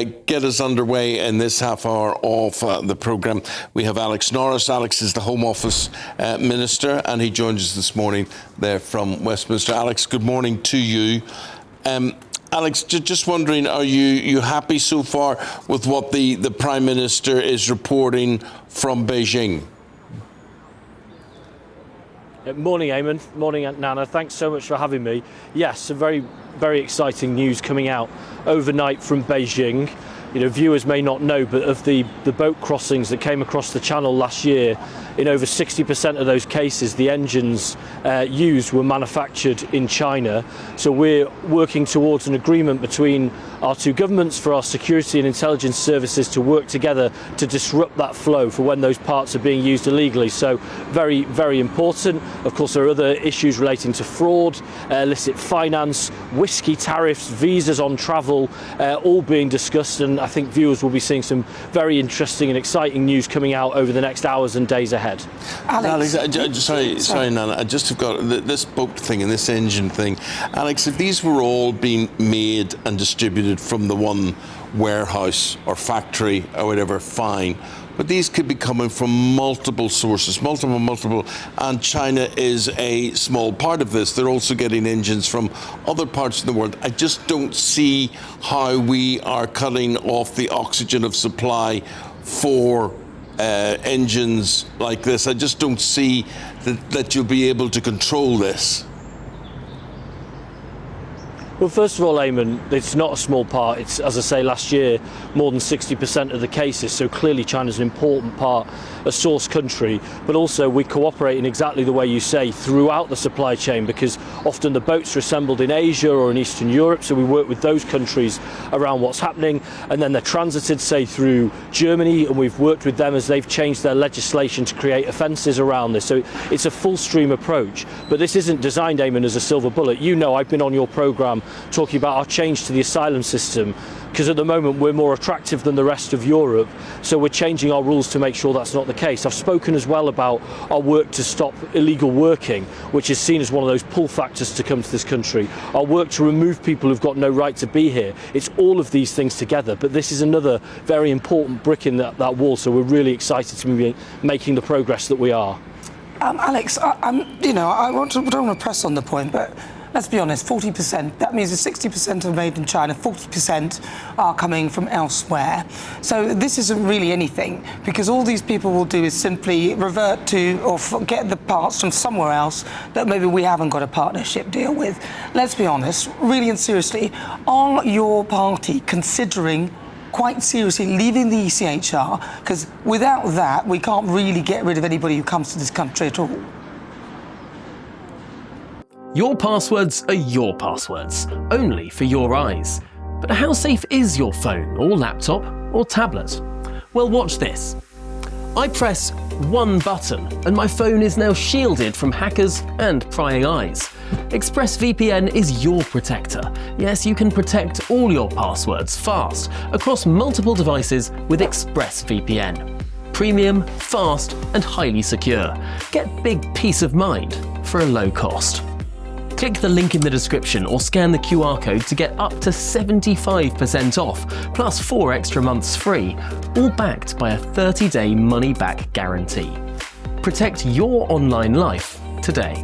Get us underway in this half hour of the programme. We have Alex Norris. Alex is the Home Office Minister, and he joins us this morning there from Westminster. Alex, good morning to you. Alex, just wondering, are you happy so far with what the Prime Minister is reporting from Beijing? Morning, Eamon. Morning, Nana. Thanks so much for having me. Yes, some very, very exciting news coming out overnight from Beijing. You know, viewers may not know, but of the boat crossings that came across the channel last year, in over 60% of those cases, the engines used were manufactured in China. So we're working towards an agreement between our two governments for our security and intelligence services to work together to disrupt that flow for when those parts are being used illegally. So very, very important. Of course, there are other issues relating to fraud, illicit finance, whiskey tariffs, visas on travel, all being discussed. And I think viewers will be seeing some very interesting and exciting news coming out over the next hours and days ahead. Alex, sorry, Nana. I just have got this boat thing and this engine thing. Alex, if these were all being made and distributed from the one warehouse or factory or whatever, fine. But these could be coming from multiple sources, multiple, and China is a small part of this. They're also getting engines from other parts of the world. I just don't see how we are cutting off the oxygen of supply for engines like this. I just don't see that you'll be able to control this. Well, first of all, Eamon, it's not a small part. It's, as I say, last year, more than 60% of the cases. So clearly China's an important part, a source country. But also we cooperate in exactly the way you say throughout the supply chain, because often the boats are assembled in Asia or in Eastern Europe. So we work with those countries around what's happening. And then they're transited, say, through Germany. And we've worked with them as they've changed their legislation to create offences around this. So it's a full stream approach. But this isn't designed, Eamon, as a silver bullet. You know, I've been on your programme talking about our change to the asylum system, because at the moment we're more attractive than the rest of Europe, so we're changing our rules to make sure that's not the case. I've spoken as well about our work to stop illegal working, which is seen as one of those pull factors to come to this country, our work to remove people who've got no right to be here. It's all of these things together, but this is another very important brick in that wall, so we're really excited to be making the progress that we are. Alex, I don't want to press on the point, but let's be honest, 40%, that means that 60% are made in China, 40% are coming from elsewhere. So this isn't really anything, because all these people will do is simply revert to or get the parts from somewhere else that maybe we haven't got a partnership deal with. Let's be honest, really and seriously, are your party considering quite seriously leaving the ECHR? Because without that, we can't really get rid of anybody who comes to this country at all. Your passwords are your passwords, only for your eyes. But how safe is your phone or laptop or tablet? Well, watch this. I press one button and my phone is now shielded from hackers and prying eyes. ExpressVPN is your protector. Yes, you can protect all your passwords fast across multiple devices with ExpressVPN. Premium, fast, and highly secure. Get big peace of mind for a low cost. Click the link in the description or scan the QR code to get up to 75% off, plus 4 extra months free, all backed by a 30-day money-back guarantee. Protect your online life today.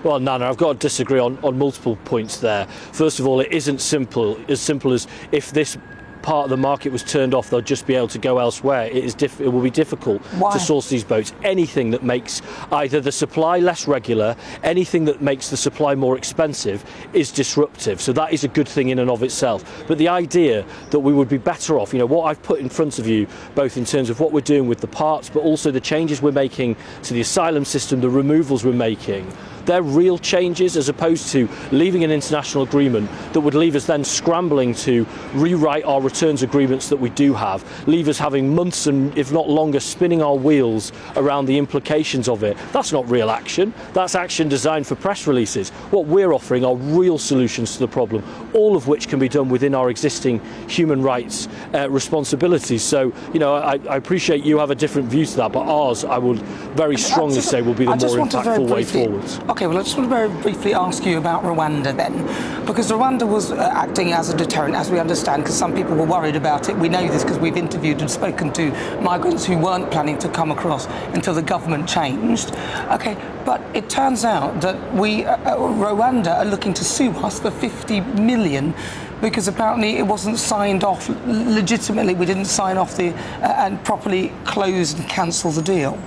Well, Nana, I've got to disagree on multiple points there. First of all, it isn't as simple as if this part of the market was turned off, they'll just be able to go elsewhere. It will be difficult to source these boats. Anything that makes either the supply less regular, anything that makes the supply more expensive is disruptive. So that is a good thing in and of itself. But the idea that we would be better off, what I've put in front of you, both in terms of what we're doing with the parts, but also the changes we're making to the asylum system, the removals we're making, they're real changes, as opposed to leaving an international agreement that would leave us then scrambling to rewrite our returns agreements that we do have, leave us having months and if not longer spinning our wheels around the implications of it. That's not real action. That's action designed for press releases. What we're offering are real solutions to the problem, all of which can be done within our existing human rights responsibilities. So, I appreciate you have a different view to that, but ours, I would very strongly say, will be the more impactful way forwards. Okay, well, I just want to very briefly ask you about Rwanda then, because Rwanda was acting as a deterrent, as we understand, because some people were worried about it. We know this because we've interviewed and spoken to migrants who weren't planning to come across until the government changed. Okay, but it turns out that Rwanda are looking to sue us for 50 million because apparently it wasn't signed off legitimately. We didn't sign off and properly close and cancel the deal.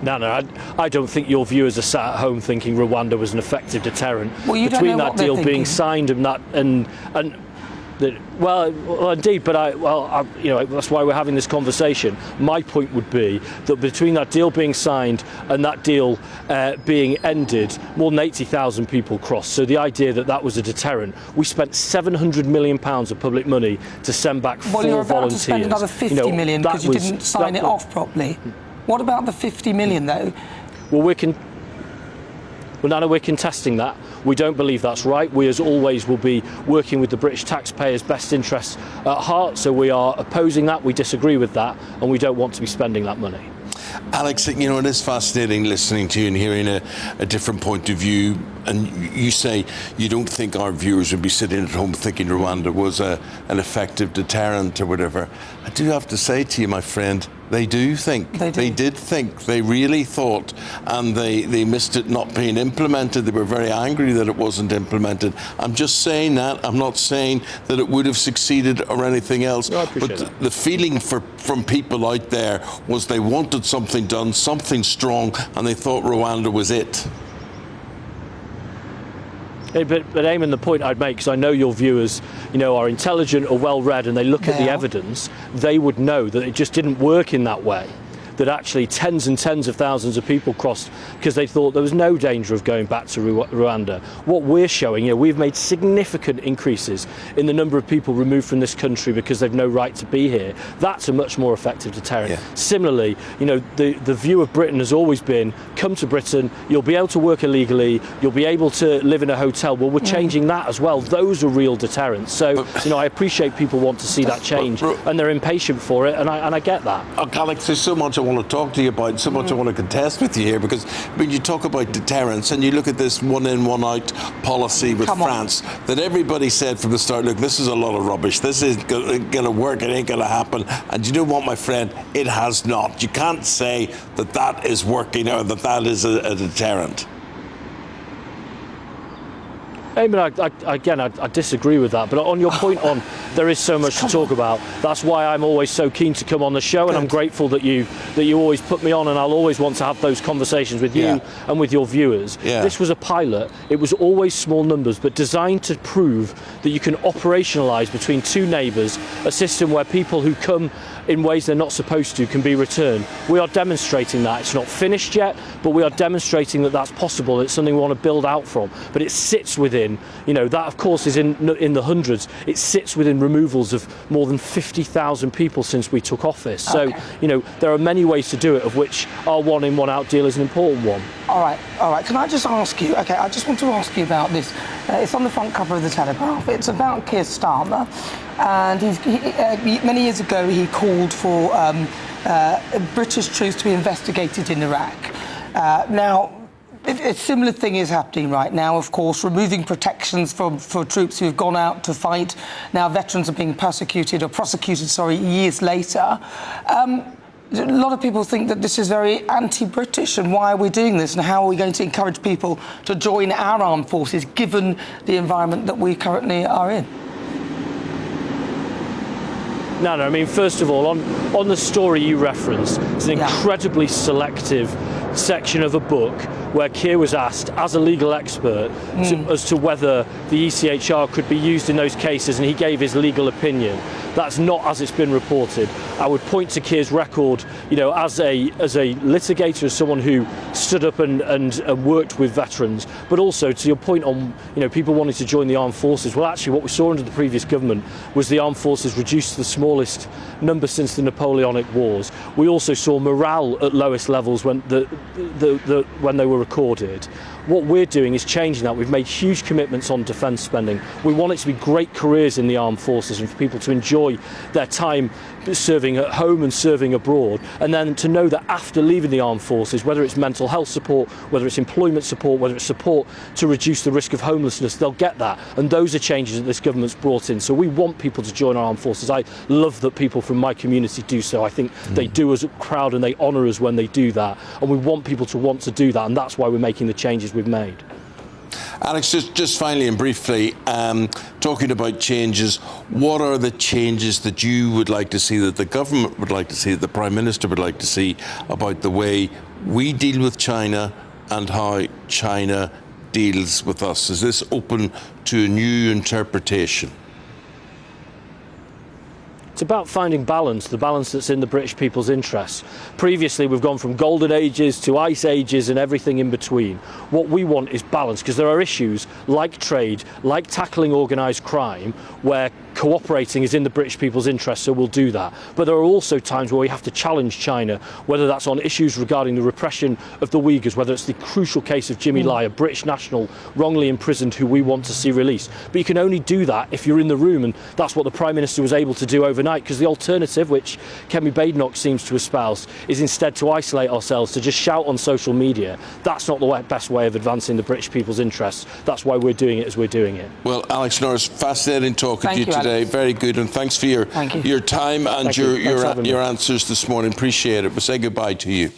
No, I don't think your viewers are sat at home thinking Rwanda was an effective deterrent. Well, you between don't know that what they're deal thinking. being signed and that well, indeed, but that's why we're having this conversation. My point would be that between that deal being signed and that deal being ended, more than 80,000 people crossed. So the idea that that was a deterrent, we spent £700 million of public money to send back 4 volunteers. Well, you're about to spend another 50 million because you didn't sign it off properly. What about the 50 million, though? Well, Nana, we're contesting that. We don't believe that's right. We, as always, will be working with the British taxpayers' best interests at heart, so we are opposing that, we disagree with that, and we don't want to be spending that money. Alex, it is fascinating listening to you and hearing a different point of view. And you say you don't think our viewers would be sitting at home thinking Rwanda was an effective deterrent or whatever. I do have to say to you, my friend, they do think. They did think. They really thought. And they missed it not being implemented. They were very angry that it wasn't implemented. I'm just saying that. I'm not saying that it would have succeeded or anything else. No, I appreciate but that. The feeling from people out there was they wanted something done, something strong, and they thought Rwanda was it. But Eamon, the point I'd make, because I know your viewers, are intelligent or well-read, and they look at the evidence, they would know that it just didn't work in that way. That actually tens and tens of thousands of people crossed because they thought there was no danger of going back to Rwanda. What we're showing, we've made significant increases in the number of people removed from this country because they've no right to be here. That's a much more effective deterrent. Yeah. Similarly, the view of Britain has always been, come to Britain, you'll be able to work illegally, you'll be able to live in a hotel. Well, we're changing that as well. Those are real deterrents. So, I appreciate people want to see that change, and they're impatient for it, and I get that. Alex, there's so much I want to talk to you about, so much I want to contest with you here, because when you talk about deterrence and you look at this one in, one out policy with France, that everybody said from the start, look, this is a lot of rubbish, this isn't going to work, it ain't going to happen. And you know what, my friend, it has not. You can't say that that is working or that that is a deterrent. I disagree with that, but on your point on there is so much to talk about, that's why I'm always so keen to come on the show, and I'm grateful that you always put me on, and I'll always want to have those conversations with you and with your viewers. This was a pilot. It was always small numbers, but designed to prove that you can operationalise between two neighbours a system where people who come in ways they're not supposed to can be returned. We are demonstrating that. It's not finished yet, but we are demonstrating that that's possible. It's something we want to build out from, but it sits within, that of course is in the hundreds. It sits within removals of more than 50,000 people since we took office. So, there are many ways to do it, of which our one in, one out deal is an important one. All right. Can I just ask you, I just want to ask you about this. It's on the front cover of the Telegraph. It's about Keir Starmer, and many years ago he called for British troops to be investigated in Iraq. Now, a similar thing is happening right now, of course, removing protections for troops who have gone out to fight. Now veterans are being prosecuted years later. A lot of people think that this is very anti-British, and why are we doing this, and how are we going to encourage people to join our armed forces given the environment that we currently are in? No, first of all, on the story you referenced, it's an incredibly selective section of a book where Keir was asked, as a legal expert, as to whether the ECHR could be used in those cases, and he gave his legal opinion. That's not as it's been reported. I would point to Keir's record, as a litigator, as someone who stood up and worked with veterans, but also to your point on, people wanting to join the armed forces. Well, actually, what we saw under the previous government was the armed forces reduced to the smallest number since the Napoleonic Wars. We also saw morale at lowest levels when they were recorded. What we're doing is changing that. We've made huge commitments on defence spending. We want it to be great careers in the armed forces and for people to enjoy their time serving at home and serving abroad, and then to know that after leaving the armed forces, whether it's mental health support, whether it's employment support, whether it's support to reduce the risk of homelessness, they'll get that. And those are changes that this government's brought in. So we want people to join our armed forces. I love that people from my community do so. I think they do us proud and they honour us when they do that. And we want people to want to do that, and that's why we're making the changes we've made. Alex, just finally and briefly, talking about changes, what are the changes that you would like to see, that the government would like to see, that the Prime Minister would like to see about the way we deal with China and how China deals with us? Is this open to a new interpretation? It's about finding balance, the balance that's in the British people's interests. Previously, we've gone from golden ages to ice ages and everything in between. What we want is balance, because there are issues like trade, like tackling organised crime, where cooperating is in the British people's interest, so we'll do that. But there are also times where we have to challenge China, whether that's on issues regarding the repression of the Uyghurs, whether it's the crucial case of Jimmy Lai, a British national wrongly imprisoned who we want to see released. But you can only do that if you're in the room, and that's what the Prime Minister was able to do overnight, because the alternative, which Kemi Badenoch seems to espouse, is instead to isolate ourselves, to just shout on social media. That's not the best way of advancing the British people's interests. That's why we're doing it as we're doing it. Well, Alex Norris, fascinating talking to you today. Alex. Very good, and thanks for your time and your answers this morning. Appreciate it. We'll say goodbye to you.